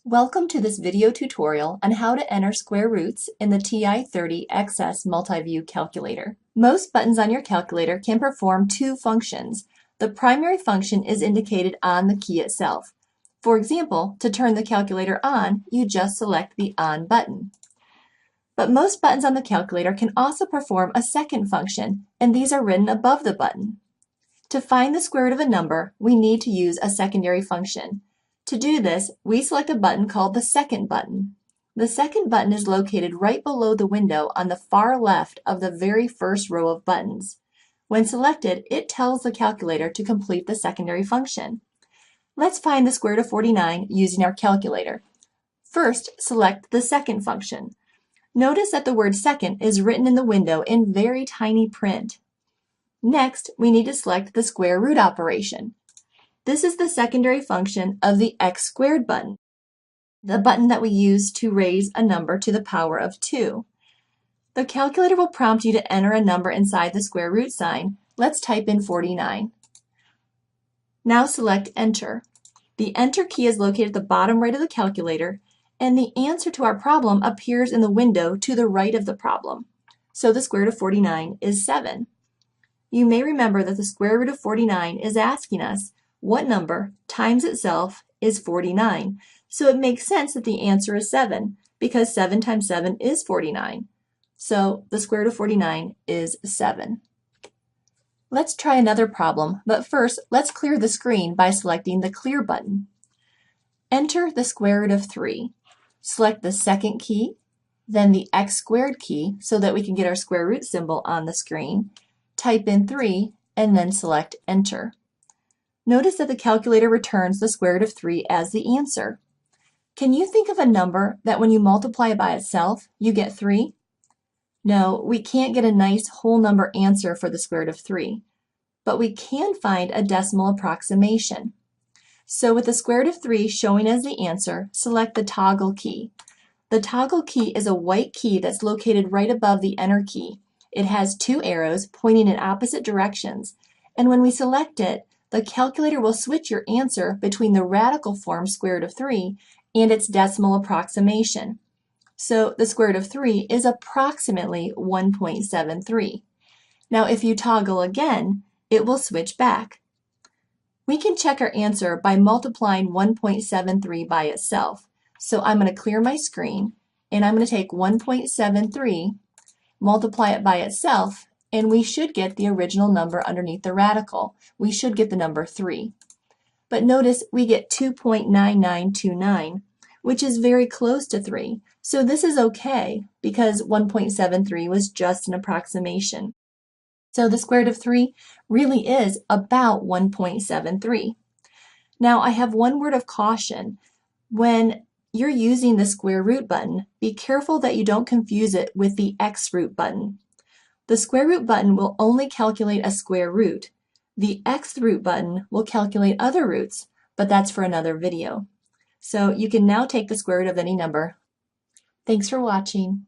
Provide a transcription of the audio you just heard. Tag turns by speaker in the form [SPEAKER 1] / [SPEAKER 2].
[SPEAKER 1] Welcome to this video tutorial on how to enter square roots in the TI30XS Multiview Calculator. Most buttons on your calculator can perform two functions. The primary function is indicated on the key itself. For example, to turn the calculator on, you just select the On button. But most buttons on the calculator can also perform a second function, and these are written above the button. To find the square root of a number, we need to use a secondary function. To do this, we select a button called the second button. The second button is located right below the window on the far left of the very first row of buttons. When selected, it tells the calculator to complete the secondary function. Let's find the square root of 49 using our calculator. First, select the second function. Notice that the word second is written in the window in very tiny print. Next, we need to select the square root operation. This is the secondary function of the x squared button, the button that we use to raise a number to the power of 2. The calculator will prompt you to enter a number inside the square root sign. Let's type in 49. Now select Enter. The Enter key is located at the bottom right of the calculator, and the answer to our problem appears in the window to the right of the problem. So the square root of 49 is 7. You may remember that the square root of 49 is asking us what number times itself is 49. So it makes sense that the answer is 7, because 7 times 7 is 49. So the square root of 49 is 7. Let's try another problem, but first let's clear the screen by selecting the Clear button. Enter the square root of 3. Select the second key, then the x squared key so that we can get our square root symbol on the screen. Type in 3 and then select Enter. Notice that the calculator returns the square root of 3 as the answer. Can you think of a number that when you multiply it by itself, you get 3? No, we can't get a nice whole number answer for the square root of 3, but we can find a decimal approximation. So with the square root of 3 showing as the answer, select the toggle key. The toggle key is a white key that's located right above the Enter key. It has two arrows pointing in opposite directions, and when we select it, the calculator will switch your answer between the radical form square root of 3 and its decimal approximation. So the square root of 3 is approximately 1.73. Now if you toggle again, it will switch back. We can check our answer by multiplying 1.73 by itself. So I'm going to clear my screen, and I'm going to take 1.73, multiply it by itself, and we should get the original number underneath the radical. We should get the number 3. But notice we get 2.9929, which is very close to 3. So this is okay because 1.73 was just an approximation. So the square root of 3 really is about 1.73. Now I have one word of caution. When you're using the square root button, be careful that you don't confuse it with the x root button. The square root button will only calculate a square root. The x root button will calculate other roots, but that's for another video. So you can now take the square root of any number. Thanks for watching.